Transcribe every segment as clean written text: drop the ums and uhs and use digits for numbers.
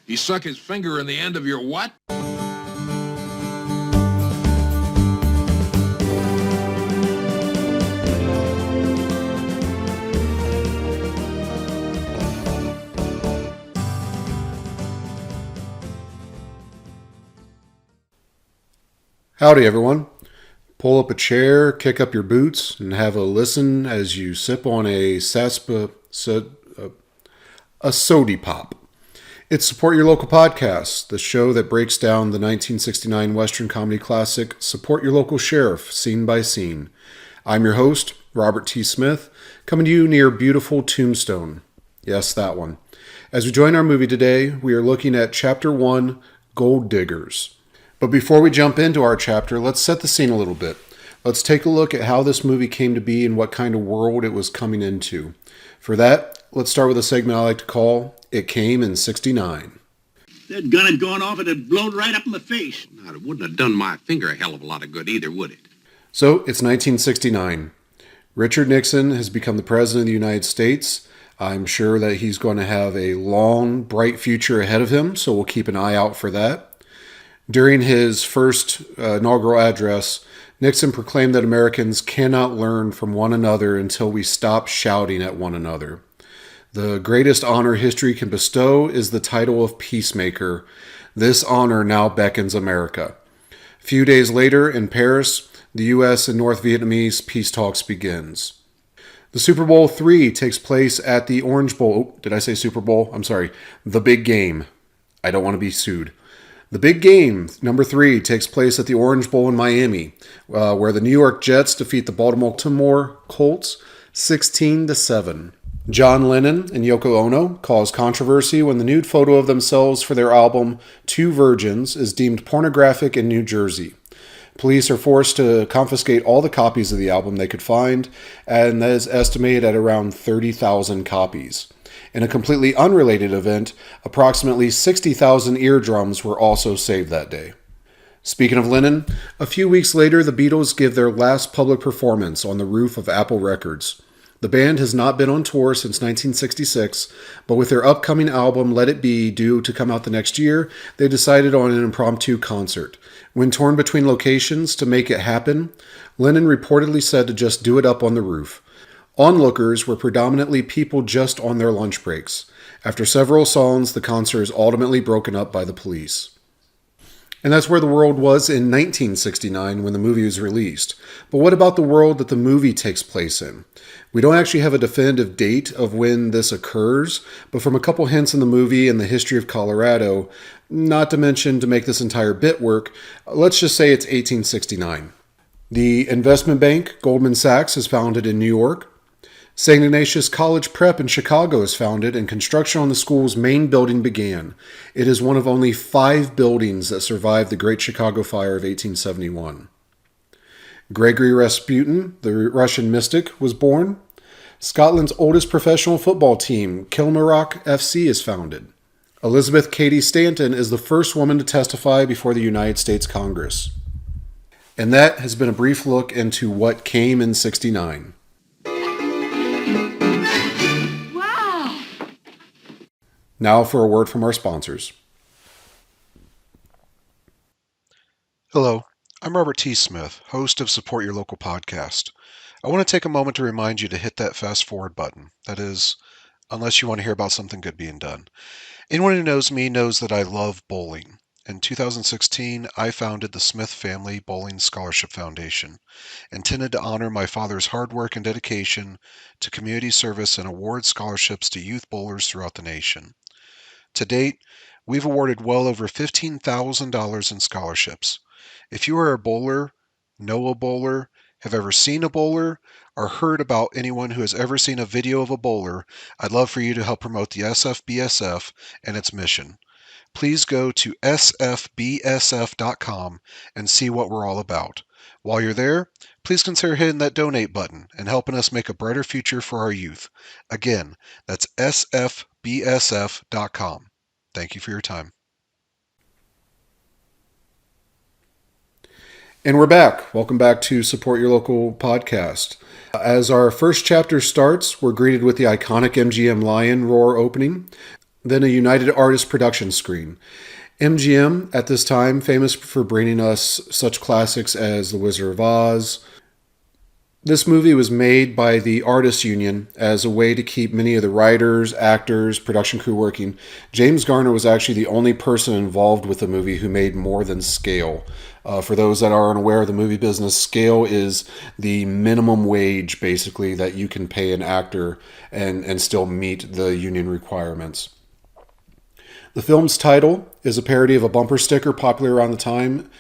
He stuck his finger in the end of your what? Howdy, everyone. Pull up a chair, kick up your boots, and have a listen as you sip on a sody pop. It's Support Your Local Podcast, the show that breaks down the 1969 Western comedy classic Support Your Local Sheriff, scene by scene. I'm your host, Robert T. Smith, coming to you near beautiful Tombstone. Yes, that one. As we join our movie today, we are looking at Chapter 1, Gold Diggers. But before we jump into our chapter, let's set the scene a little bit. Let's take a look at how this movie came to be and what kind of world it was coming into. For that, let's start with a segment I like to call It Came in 69. That gun had gone off, it had blown right up in my face. Now, it wouldn't have done my finger a hell of a lot of good either, would it? So, it's 1969. Richard Nixon has become the President of the United States. I'm sure that he's going to have a long, bright future ahead of him, so we'll keep an eye out for that. During his first inaugural address, Nixon proclaimed that Americans cannot learn from one another until we stop shouting at one another. The greatest honor history can bestow is the title of peacemaker. This honor now beckons America. A few days later, in Paris, the U.S. and North Vietnamese peace talks begins. The Super Bowl III takes place at the Orange Bowl. Oh, did I say Super Bowl? I'm sorry. The Big Game. I don't want to be sued. The Big Game, number 3, takes place at the Orange Bowl in Miami, where the New York Jets defeat the Baltimore Colts 16-7. John Lennon and Yoko Ono cause controversy when the nude photo of themselves for their album Two Virgins is deemed pornographic in New Jersey. Police are forced to confiscate all the copies of the album they could find, and that is estimated at around 30,000 copies. In a completely unrelated event, approximately 60,000 eardrums were also saved that day. Speaking of Lennon, a few weeks later, the Beatles give their last public performance on the roof of Apple Records. The band has not been on tour since 1966, but with their upcoming album Let It Be due to come out the next year, they decided on an impromptu concert. When torn between locations to make it happen, Lennon reportedly said to just do it up on the roof. Onlookers were predominantly people just on their lunch breaks. After several songs, the concert is ultimately broken up by the police. And that's where the world was in 1969 when the movie was released. But what about the world that the movie takes place in? We don't actually have a definitive date of when this occurs, but from a couple hints in the movie and the history of Colorado, not to mention to make this entire bit work, let's just say it's 1869. The investment bank Goldman Sachs is founded in New York. St. Ignatius College Prep in Chicago is founded, and construction on the school's main building began. It is one of only 5 buildings that survived the Great Chicago Fire of 1871. Gregory Rasputin, the Russian mystic, was born. Scotland's oldest professional football team, Kilmarnock FC, is founded. Elizabeth Cady Stanton is the first woman to testify before the United States Congress. And that has been a brief look into what came in 69. Now for a word from our sponsors. Hello, I'm Robert T. Smith, host of Support Your Local Podcast. I want to take a moment to remind you to hit that fast forward button. That is, unless you want to hear about something good being done. Anyone who knows me knows that I love bowling. In 2016, I founded the Smith Family Bowling Scholarship Foundation, intended to honor my father's hard work and dedication to community service and award scholarships to youth bowlers throughout the nation. To date, we've awarded well over $15,000 in scholarships. If you are a bowler, know a bowler, have ever seen a bowler, or heard about anyone who has ever seen a video of a bowler, I'd love for you to help promote the SFBSF and its mission. Please go to sfbsf.com and see what we're all about. While you're there, please consider hitting that donate button and helping us make a brighter future for our youth. Again, that's sfbsf.com. Thank you for your time. And we're back. Welcome back to Support Your Local Podcast. As our first chapter starts, we're greeted with the iconic MGM Lion roar opening. then a United Artists production screen. MGM, at this time, famous for bringing us such classics as The Wizard of Oz. This movie was made by the Artists Union as a way to keep many of the writers, actors, production crew working. James Garner was actually the only person involved with the movie who made more than scale. For those that are unaware of the movie business, scale is the minimum wage, basically, that you can pay an actor and still meet the union requirements. The film's title is a parody of a bumper sticker popular around the time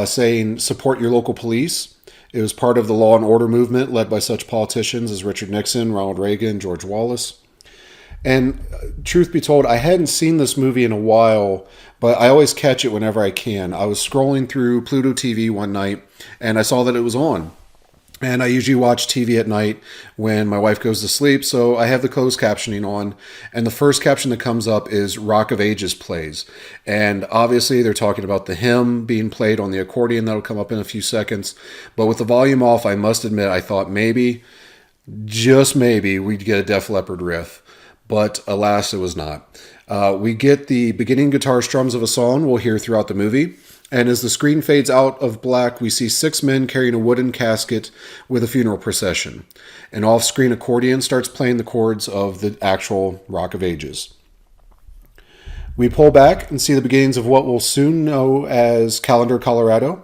saying, "Support your local police." It was part of the law and order movement led by such politicians as Richard Nixon, Ronald Reagan, George Wallace. And truth be told, I hadn't seen this movie in a while, but I always catch it whenever I can. I was scrolling through Pluto TV one night, and I saw that it was on. And I usually watch TV at night when my wife goes to sleep, so I have the closed captioning on. And the first caption that comes up is Rock of Ages plays. And obviously they're talking about the hymn being played on the accordion. That'll come up in a few seconds. But with the volume off, I must admit, I thought maybe, just maybe, we'd get a Def Leppard riff. But alas, it was not. We get the beginning guitar strums of a song we'll hear throughout the movie. And as the screen fades out of black, we see 6 men carrying a wooden casket with a funeral procession. An off-screen accordion starts playing the chords of the actual Rock of Ages. We pull back and see the beginnings of what we'll soon know as Callender, Colorado.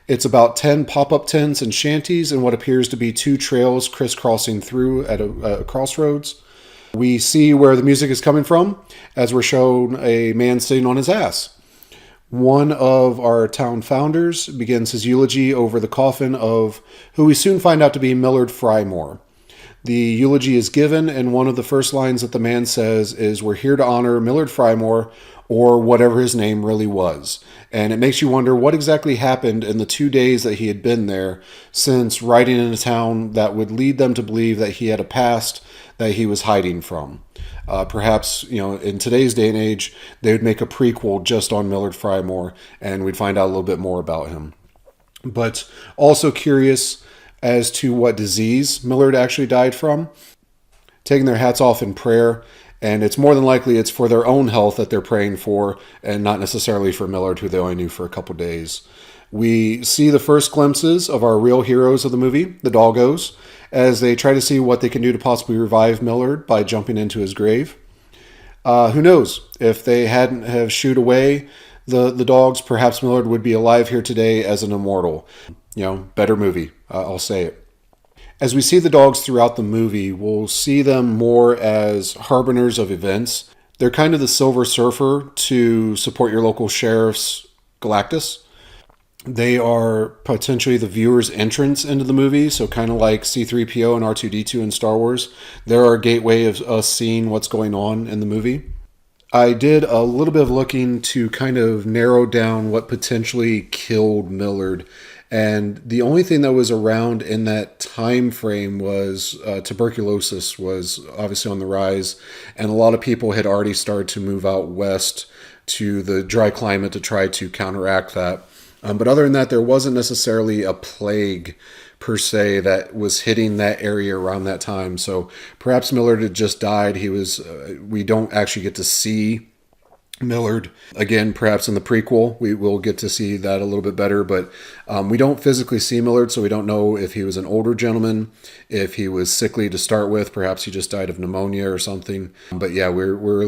It's about 10 pop-up tents and shanties and what appears to be 2 trails crisscrossing through at a crossroads. We see where the music is coming from as we're shown a man sitting on his ass. One of our town founders begins his eulogy over the coffin of who we soon find out to be Millard Frymore. The eulogy is given, and one of the first lines that the man says is, "We're here to honor Millard Frymore," or whatever his name really was. And it makes you wonder what exactly happened in the 2 days that he had been there, since writing in a town that would lead them to believe that he had a past that he was hiding from. Perhaps, in today's day and age, they would make a prequel just on Millard Frymore, and we'd find out a little bit more about him. But also curious as to what disease Millard actually died from. Taking their hats off in prayer, and it's more than likely it's for their own health that they're praying for, and not necessarily for Millard, who they only knew for a couple days. We see the first glimpses of our real heroes of the movie, the Doggos, as they try to see what they can do to possibly revive Millard by jumping into his grave. Who knows? If they hadn't have shooed away the dogs, perhaps Millard would be alive here today as an immortal. Better movie, I'll say it. As we see the dogs throughout the movie, we'll see them more as harbingers of events. They're kind of the Silver Surfer to Support Your Local Sheriff's Galactus. They are potentially the viewer's entrance into the movie, so kind of like C-3PO and R2-D2 in Star Wars. They're our gateway of us seeing what's going on in the movie. I did a little bit of looking to kind of narrow down what potentially killed Millard, and the only thing that was around in that time frame was tuberculosis was obviously on the rise, and a lot of people had already started to move out west to the dry climate to try to counteract that. But other than that, there wasn't necessarily a plague per se that was hitting that area around that time. So perhaps Millard had just died. We don't actually get to see Millard again. Perhaps in the prequel we will get to see that a little bit better, but we don't physically see Millard, so we don't know if he was an older gentleman, if he was sickly to start with. Perhaps he just died of pneumonia or something. But yeah, we're a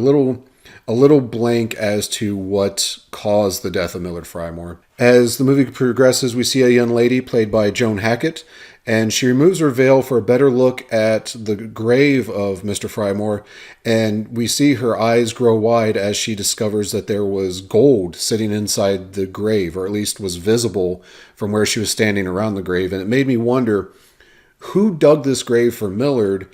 little blank as to what caused the death of Millard Frymore. As the movie progresses, we see a young lady played by Joan Hackett, and she removes her veil for a better look at the grave of Mr. Frymore, and we see her eyes grow wide as she discovers that there was gold sitting inside the grave, or at least was visible from where she was standing around the grave. And it made me wonder, who dug this grave for Millard,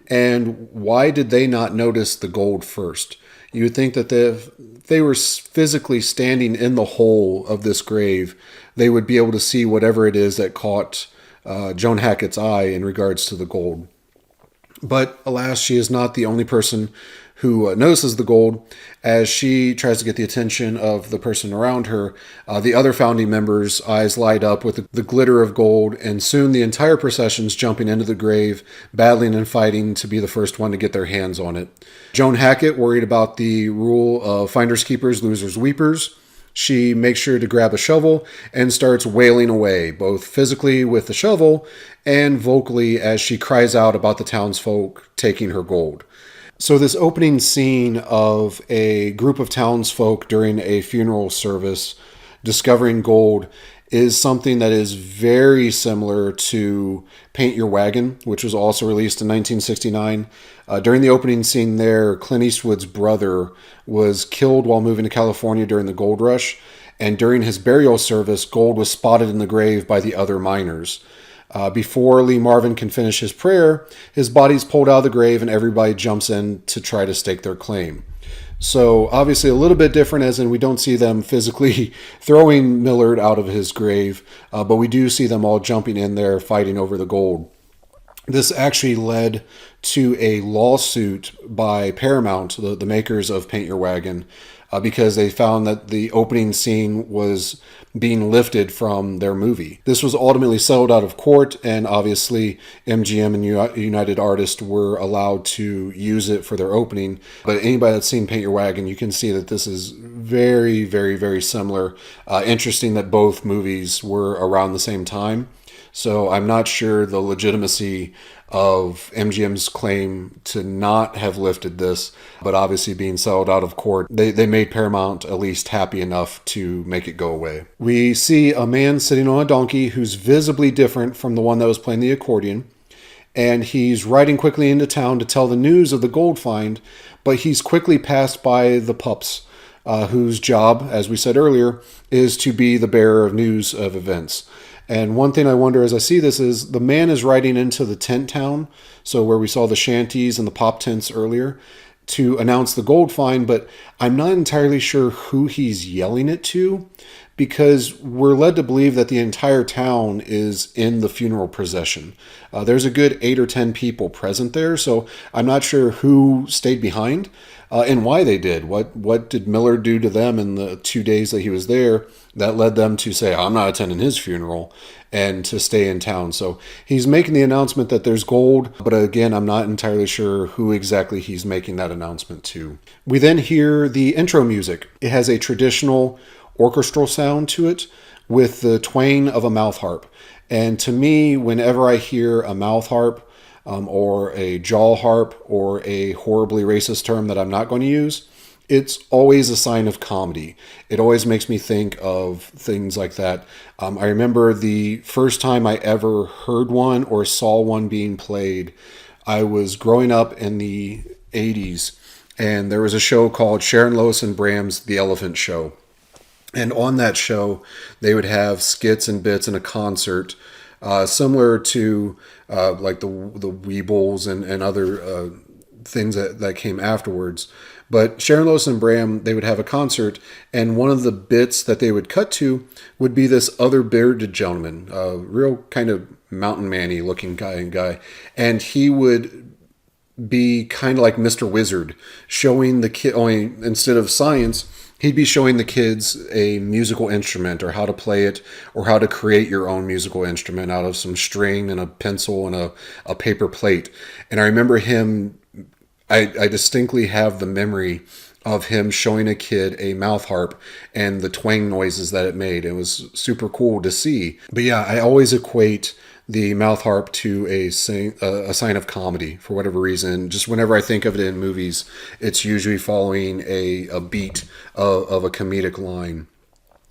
and why did they not notice the gold first? You would think that if they were physically standing in the hole of this grave, they would be able to see whatever it is that caught Joan Hackett's eye in regards to the gold. But alas, she is not the only person who notices the gold. As she tries to get the attention of the person around her, the other founding members' eyes light up with the glitter of gold, and soon the entire procession's jumping into the grave, battling and fighting to be the first one to get their hands on it. Joan Hackett, worried about the rule of finders keepers, losers weepers, she makes sure to grab a shovel and starts wailing away, both physically with the shovel and vocally as she cries out about the townsfolk taking her gold. So this opening scene of a group of townsfolk during a funeral service discovering gold is something that is very similar to Paint Your Wagon, which was also released in 1969. During the opening scene there, Clint Eastwood's brother was killed while moving to California during the gold rush, and during his burial service, gold was spotted in the grave by the other miners. Before Lee Marvin can finish his prayer, his body's pulled out of the grave and everybody jumps in to try to stake their claim. So obviously a little bit different, as in we don't see them physically throwing Millard out of his grave, but we do see them all jumping in there fighting over the gold. This actually led to a lawsuit by Paramount, the makers of Paint Your Wagon, because they found that the opening scene was being lifted from their movie. This was ultimately settled out of court, and obviously MGM and United Artists were allowed to use it for their opening. But anybody that's seen Paint Your Wagon, you can see that this is very, very, very similar. Interesting that both movies were around the same time. So I'm not sure the legitimacy of MGM's claim to not have lifted this, but obviously being settled out of court, they made Paramount at least happy enough to make it go away. We see a man sitting on a donkey who's visibly different from the one that was playing the accordion, and he's riding quickly into town to tell the news of the gold find, but he's quickly passed by the pups, whose job, as we said earlier, is to be the bearer of news of events. And one thing I wonder as I see this is the man is riding into the tent town, so where we saw the shanties and the pop tents earlier, to announce the gold find, but I'm not entirely sure who he's yelling it to, because we're led to believe that the entire town is in the funeral procession. There's a good 8 or 10 people present there, so I'm not sure who stayed behind and why they did. What did Miller do to them in the 2 days that he was there that led them to say, I'm not attending his funeral, and to stay in town? So he's making the announcement that there's gold, but again, I'm not entirely sure who exactly he's making that announcement to. We then hear the intro music. It has a traditional orchestral sound to it with the twang of a mouth harp. And to me, whenever I hear a mouth harp or a jaw harp or a horribly racist term that I'm not going to use, it's always a sign of comedy. It always makes me think of things like that. I remember the first time I ever heard one or saw one being played, I was growing up in the 80s, and there was a show called Sharon Lois and Bram's The Elephant Show. And on that show, they would have skits and bits in a concert, similar to like the Weebles and other things that came afterwards. But Sharon Lois and Bram, they would have a concert, and one of the bits that they would cut to would be this other bearded gentleman, a real kind of mountain man-y looking guy, and he would be kind of like Mr. Wizard, showing the kid, only instead of science, he'd be showing the kids a musical instrument or how to play it or how to create your own musical instrument out of some string and a pencil and a paper plate. And I remember him, I distinctly have the memory of him showing a kid a mouth harp and the twang noises that it made. It was super cool to see. But yeah, I always equate the mouth harp to a sign of comedy for whatever reason. Just whenever I think of it in movies, it's usually following a beat of a comedic line.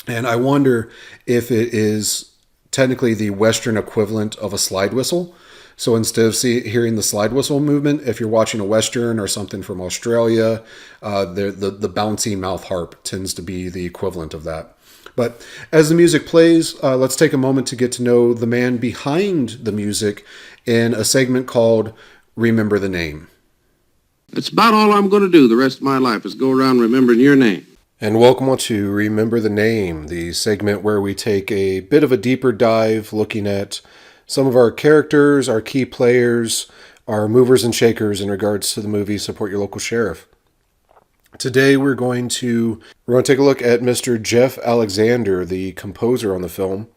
And I wonder if it is technically the Western equivalent of a slide whistle. So instead of hearing the slide whistle movement, if you're watching a Western or something from Australia, the bouncy mouth harp tends to be the equivalent of that. But as the music plays, let's take a moment to get to know the man behind the music in a segment called Remember the Name. That's about all I'm going to do the rest of my life is go around remembering your name. And welcome to Remember the Name, the segment where we take a bit of a deeper dive looking at some of our characters, our key players, our movers and shakers in regards to the movie Support Your Local Sheriff. Today we're going to take a look at Mr. Jeff Alexander, the composer on the film.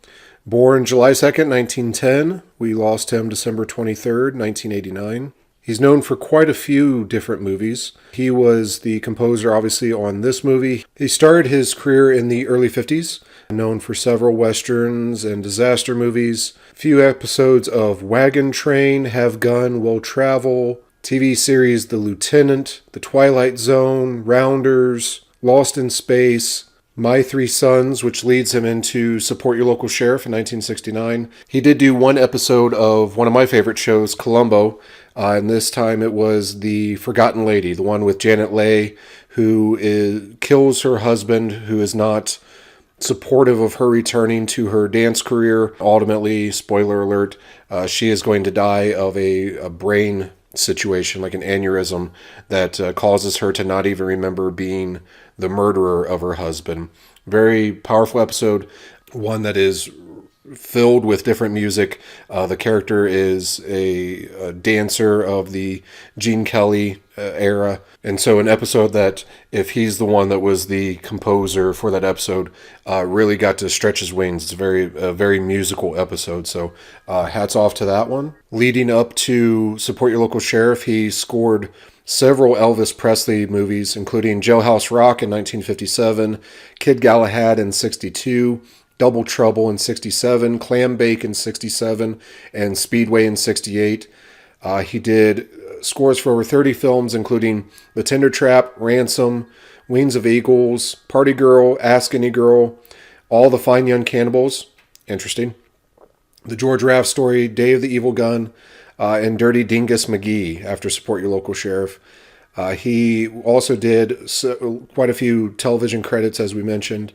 Born July 2nd, 1910. We lost him December 23rd, 1989. He's known for quite a few different movies. He was the composer, obviously, on this movie. He started his career in the early 50s, known for several westerns and disaster movies, a few episodes of Wagon Train, Have Gun, Will Travel, TV series The Lieutenant, The Twilight Zone, Rounders, Lost in Space, My Three Sons, which leads him into Support Your Local Sheriff in 1969. He did do one episode of one of my favorite shows, Columbo, and this time it was The Forgotten Lady, the one with Janet Leigh, who kills her husband, who is not supportive of her returning to her dance career. Ultimately, spoiler alert, she is going to die of a brain situation, like an aneurysm, that causes her to not even remember being the murderer of her husband. Very powerful episode, one that is filled with different music. The character is a dancer of the Gene Kelly era, and so an episode that, if he's the one that was the composer for that episode, really got to stretch his wings. It's a very musical episode, so hats off to that one. Leading up to Support Your Local Sheriff, he scored several Elvis Presley movies, including Jailhouse Rock in 1957, Kid Galahad in 62, Double Trouble in 67, Clam Bake in 67, and Speedway in 68. He did scores for over 30 films, including The Tender Trap, Ransom, Wings of Eagles, Party Girl, Ask Any Girl, All the Fine Young Cannibals, interesting, The George Raft Story, Day of the Evil Gun, and Dirty Dingus McGee after Support Your Local Sheriff. He also did quite a few television credits, as we mentioned.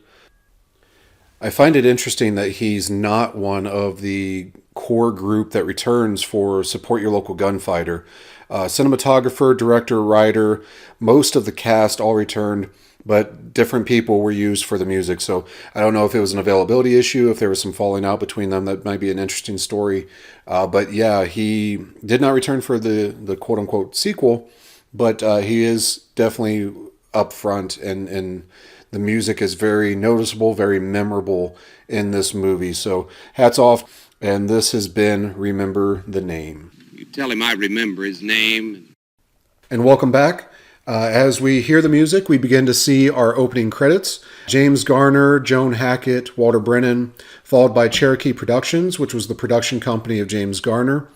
I find it interesting that he's not one of the core group that returns for Support Your Local Gunfighter. Cinematographer, director, writer, most of the cast all returned, but different people were used for the music. So I don't know if it was an availability issue, if there was some falling out between them. That might be an interesting story. But yeah, he did not return for the quote-unquote sequel, but he is definitely up front, and the music is very noticeable, very memorable in this movie. So hats off. And this has been Remember the Name. You tell him I remember his name. And welcome back. As we hear the music, we begin to see our opening credits. James Garner, Joan Hackett, Walter Brennan, followed by Cherokee Productions, which was the production company of James Garner.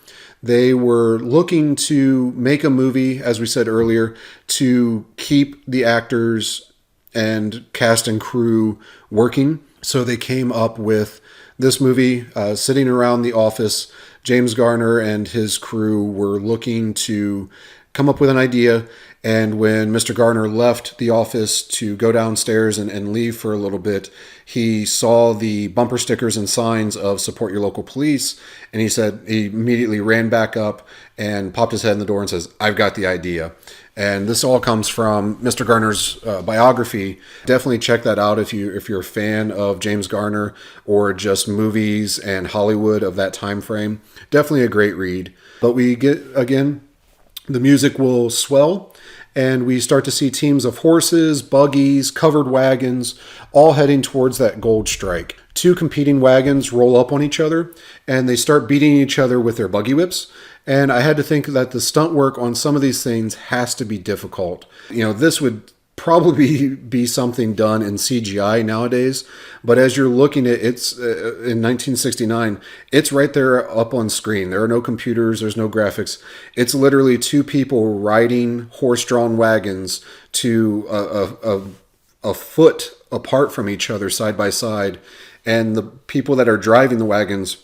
They were looking to make a movie, as we said earlier, to keep the actors and cast and crew working. So they came up with this movie. Sitting around the office, James Garner and his crew were looking to come up with an idea. And when Mr. Garner left the office to go downstairs and leave for a little bit, he saw the bumper stickers and signs of Support Your Local Police. And he immediately ran back up and popped his head in the door and says, "I've got the idea." And this all comes from Mr. Garner's biography. Definitely check that out if you're a fan of James Garner or just movies and Hollywood of that time frame. Definitely a great read. But we get, again, the music will swell, and we start to see teams of horses, buggies, covered wagons, all heading towards that gold strike. Two competing wagons roll up on each other, and they start beating each other with their buggy whips. And I had to think that the stunt work on some of these things has to be difficult. This would probably be something done in CGI nowadays, but as you're looking at it's in 1969, it's right there up on screen. There are no computers, there's no graphics. It's literally two people riding horse-drawn wagons to a foot apart from each other, side by side, and the people that are driving the wagons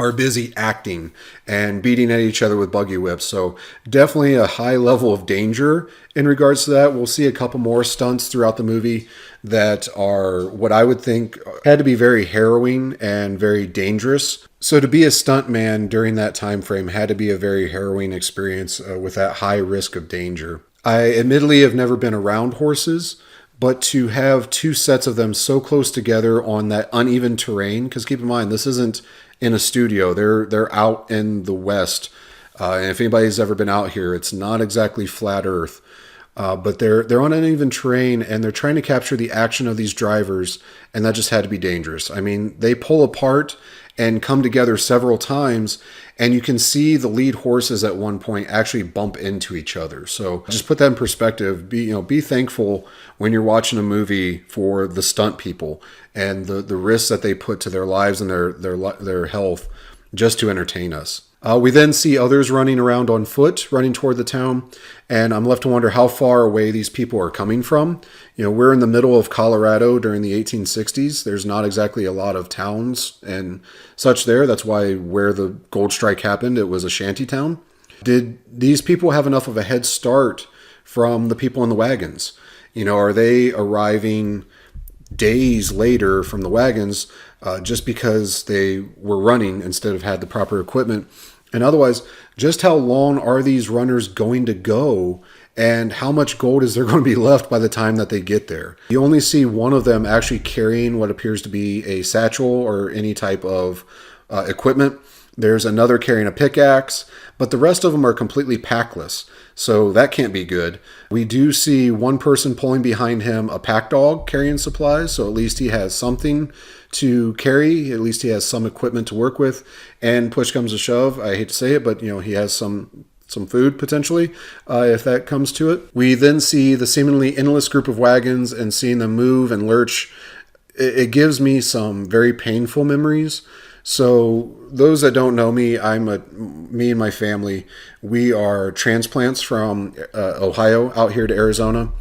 are busy acting and beating at each other with buggy whips. So definitely a high level of danger in regards to that. We'll see a couple more stunts throughout the movie that are what I would think had to be very harrowing and very dangerous. So to be a stuntman during that time frame had to be a very harrowing experience with that high risk of danger. I admittedly have never been around horses, but to have two sets of them so close together on that uneven terrain, because keep in mind, this isn't in a studio. They're out in the West. And if anybody's ever been out here, it's not exactly flat earth. But they're on an uneven terrain and they're trying to capture the action of these drivers, and that just had to be dangerous. I mean, they pull apart and come together several times, and you can see the lead horses at one point actually bump into each other. So just put that in perspective. Be thankful when you're watching a movie for the stunt people and the risks that they put to their lives and their health just to entertain us. We then see others running around on foot, running toward the town, and I'm left to wonder how far away these people are coming from. We're in the middle of Colorado during the 1860s. There's not exactly a lot of towns and such there. That's why where the gold strike happened, it was a shanty town. Did these people have enough of a head start from the people in the wagons? Are they arriving days later from the wagons just because they were running instead of had the proper equipment? And otherwise, just how long are these runners going to go, and how much gold is there going to be left by the time that they get there? You only see one of them actually carrying what appears to be a satchel or any type of equipment. There's another carrying a pickaxe, but the rest of them are completely packless. So that can't be good. We do see one person pulling behind him a pack dog carrying supplies, so at least he has something to carry. At least he has some equipment to work with. And push comes to shove, I hate to say it, but he has some food potentially if that comes to it. We then see the seemingly endless group of wagons, and seeing them move and lurch, it gives me some very painful memories. So those that don't know me, me and my family, we are transplants from Ohio out here to Arizona.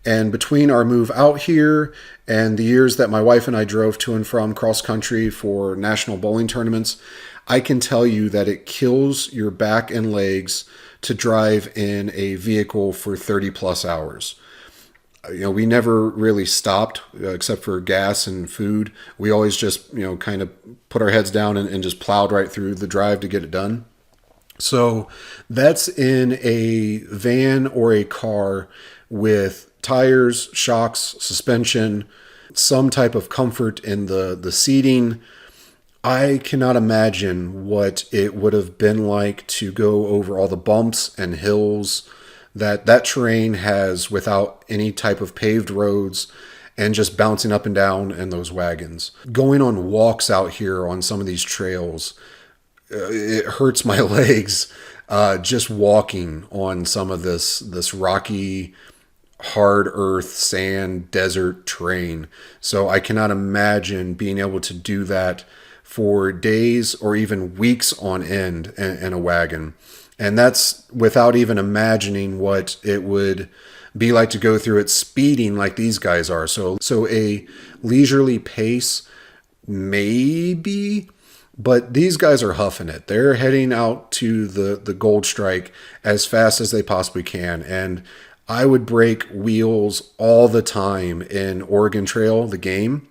And between our move out here and the years that my wife and I drove to and from cross country for national bowling tournaments, I can tell you that it kills your back and legs to drive in a vehicle for 30 plus hours. We never really stopped except for gas and food. We always just, kind of put our heads down and just plowed right through the drive to get it done. So that's in a van or a car with tires, shocks, suspension, some type of comfort in the seating. I cannot imagine what it would have been like to go over all the bumps and hills that terrain has without any type of paved roads and just bouncing up and down in those wagons. Going on walks out here on some of these trails, it hurts my legs just walking on some of this rocky, hard earth, sand, desert terrain. So I cannot imagine being able to do that for days or even weeks on end in a wagon. And that's without even imagining what it would be like to go through it speeding like these guys are. So a leisurely pace, maybe, but these guys are huffing it. They're heading out to the gold strike as fast as they possibly can. And I would break wheels all the time in Oregon Trail, the game.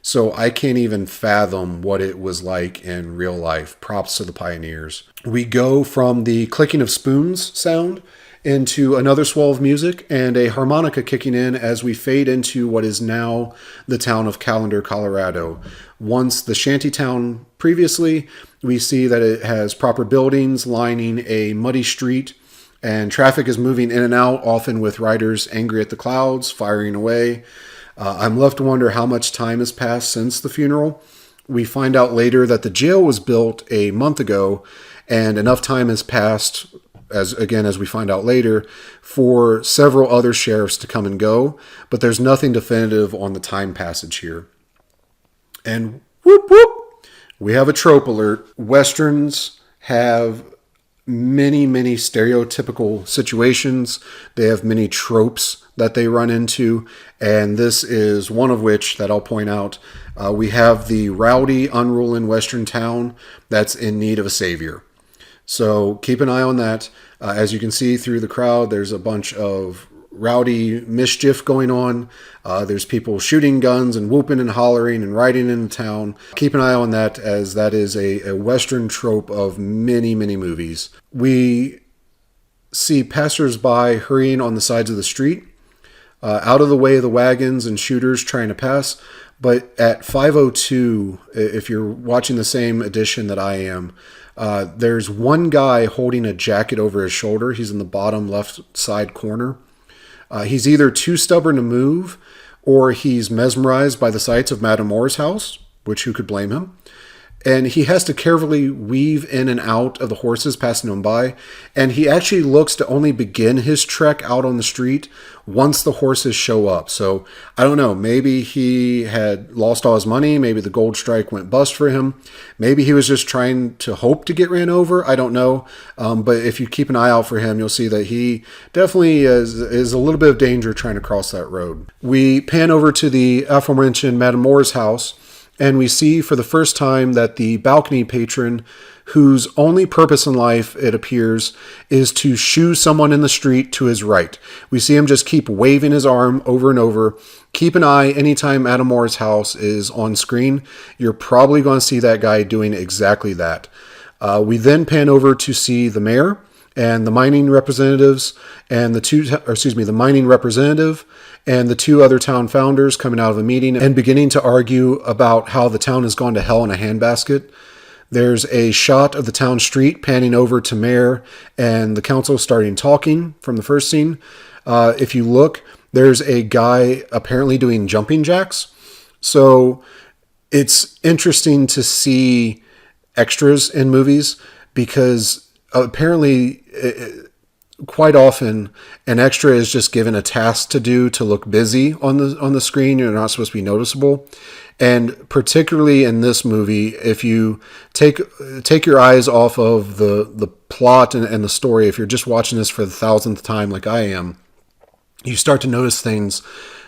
So I can't even fathom what it was like in real life. Props to the pioneers. We go from the clicking of spoons sound into another swell of music and a harmonica kicking in as we fade into what is now the town of Callender, Colorado. Once the shanty town previously, we see that it has proper buildings lining a muddy street, and traffic is moving in and out, often with riders angry at the clouds, firing away. I'm left to wonder how much time has passed since the funeral. We find out later that the jail was built a month ago, and enough time has passed, as we find out later, for several other sheriffs to come and go, but there's nothing definitive on the time passage here. And whoop whoop, we have a trope alert. Westerns have many stereotypical situations. They have many tropes that they run into, and this is one of which that I'll point out. We have the rowdy, unruly Western town that's in need of a savior. So keep an eye on that. As you can see through the crowd, there's a bunch of rowdy mischief going on. There's people shooting guns and whooping and hollering and riding into town. Keep an eye on that, as that is a Western trope of many movies. We see passersby hurrying on the sides of the street, out of the way of the wagons and shooters trying to pass. But at 5:02, if you're watching the same edition that I am, there's one guy holding a jacket over his shoulder. He's in the bottom left side corner. He's either too stubborn to move, or he's mesmerized by the sights of Madame Moore's house, which who could blame him? And he has to carefully weave in and out of the horses passing him by. And he actually looks to only begin his trek out on the street once the horses show up. So I don't know, maybe he had lost all his money. Maybe the gold strike went bust for him. Maybe he was just trying to hope to get ran over. I don't know. But if you keep an eye out for him, you'll see that he definitely is a little bit of danger trying to cross that road. We pan over to the aforementioned Madame Moore's house, and we see for the first time that the balcony patron, whose only purpose in life, it appears, is to shoo someone in the street to his right. We see him just keep waving his arm over and over. Keep an eye anytime Madame Moore's house is on screen. You're probably going to see that guy doing exactly that. We then pan over to see the mayor and the mining representatives and the mining representative and the two other town founders coming out of a meeting and beginning to argue about how the town has gone to hell in a handbasket. There's a shot of the town street panning over to mayor and the council starting talking from the first scene. If you look, there's a guy apparently doing jumping jacks. So it's interesting to see extras in movies because apparently quite often an extra is just given a task to do to look busy on the screen. You're not supposed to be noticeable. And particularly in this movie, if you take your eyes off of the plot and the story, if you're just watching this for the 1,000th time like I am, you start to notice things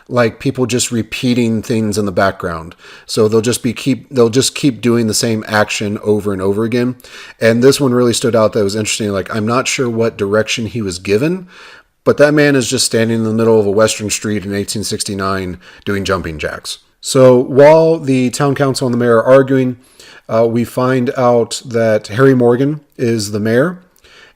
like people just repeating things in the background. So they'll just keep doing the same action over and over again. And this one really stood out. That was interesting. Like, I'm not sure what direction he was given, but that man is just standing in the middle of a Western street in 1869 doing jumping jacks. So while the town council and the mayor are arguing, we find out that Harry Morgan is the mayor.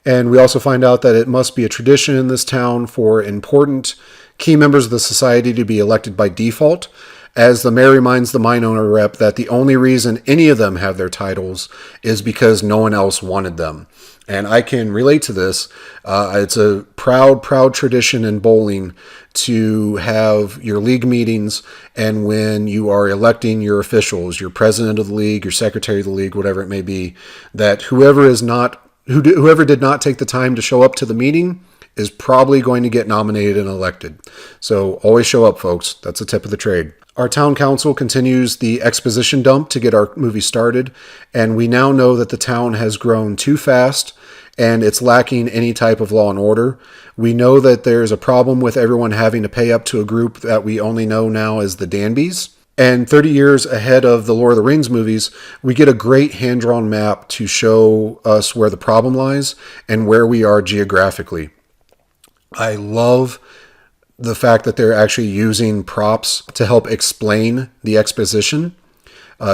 And we also find out that it must be a tradition in this town for important key members of the society to be elected by default, as the mayor reminds the mine owner rep that the only reason any of them have their titles is because no one else wanted them. And I can relate to this. It's a proud tradition in bowling to have your league meetings, and when you are electing your officials, your president of the league, your secretary of the league, whatever it may be, that whoever did not take the time to show up to the meeting is probably going to get nominated and elected. So always show up, folks. That's a tip of the trade. Our town council continues the exposition dump to get our movie started, and we now know that the town has grown too fast and it's lacking any type of law and order. We know that there's a problem with everyone having to pay up to a group that we only know now as the Danbys. And 30 years ahead of the Lord of the Rings movies, we get a great hand-drawn map to show us where the problem lies and where we are geographically. I love the fact that they're actually using props to help explain the exposition.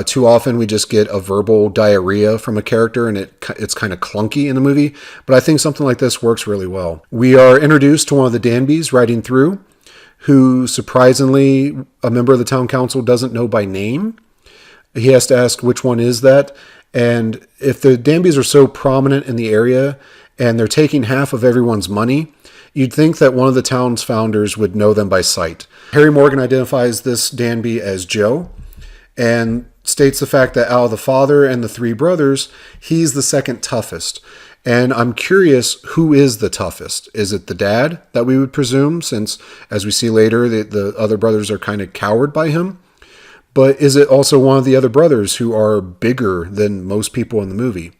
Too often we just get a verbal diarrhea from a character and it's kind of clunky in the movie, but I think something like this works really well. We are introduced to one of the Danbys riding through, who surprisingly a member of the town council doesn't know by name. He has to ask which one is that, and if the Danbys are so prominent in the area and they're taking half of everyone's money, you'd think that one of the town's founders would know them by sight. Harry Morgan identifies this Danby as Joe and states the fact that out of the father and the three brothers, he's the second toughest. And I'm curious, who is the toughest? Is it the dad that we would presume, since, as we see later, the other brothers are kind of cowered by him? But is it also one of the other brothers who are bigger than most people in the movie?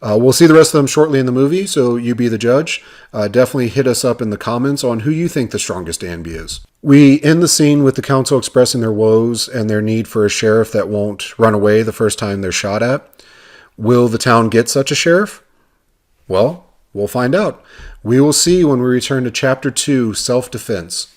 We'll see the rest of them shortly in the movie, so you be the judge. Definitely hit us up in the comments on who you think the strongest Danby is. We end the scene with the council expressing their woes and their need for a sheriff that won't run away the first time they're shot at. Will the town get such a sheriff? Well, we'll find out. We will see when we return to Chapter 2, Self-Defense.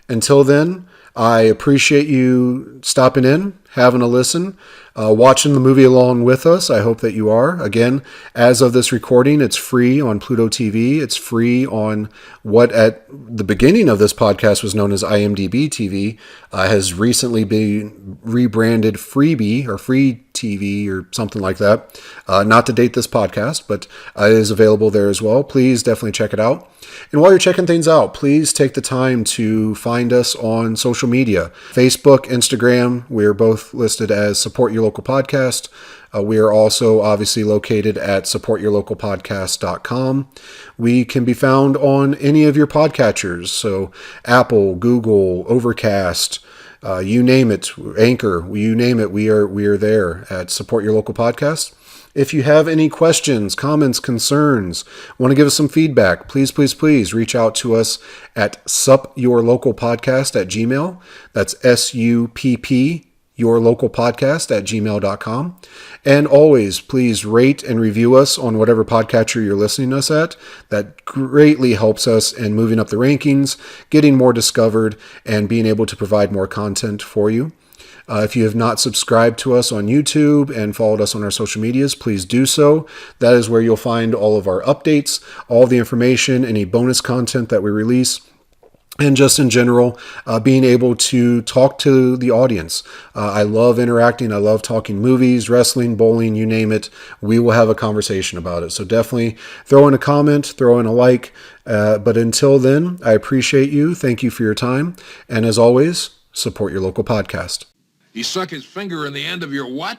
Until then, I appreciate you stopping in, having a listen, watching the movie along with us. I hope that you are. Again, as of this recording, it's free on Pluto TV. It's free on what at the beginning of this podcast was known as IMDb TV, has recently been rebranded Freebie or Free TV or something like that. Not to date this podcast, but it is available there as well. Please definitely check it out. And while you're checking things out, please take the time to find us on social media. Facebook, Instagram, we're both listed as Support Your Local Podcast. We are also obviously located at suppyourlocalpodcast.com. We can be found on any of your podcatchers, so Apple, Google, Overcast, you name it, Anchor, you name it, we are there at Support Your Local Podcast. If you have any questions, comments, concerns, want to give us some feedback, please reach out to us at suppyourlocalpodcast@gmail.com. That's SUPP, yourlocalpodcast@gmail.com. And always, please rate and review us on whatever podcatcher you're listening to us at. That greatly helps us in moving up the rankings, getting more discovered, and being able to provide more content for you. If you have not subscribed to us on YouTube and followed us on our social medias, please do so. That is where you'll find all of our updates, all the information, any bonus content that we release, and just in general, being able to talk to the audience. I love interacting. I love talking movies, wrestling, bowling, you name it. We will have a conversation about it. So definitely throw in a comment, throw in a like. But until then, I appreciate you. Thank you for your time. And as always, support your local podcast. He stuck his finger in the end of your what?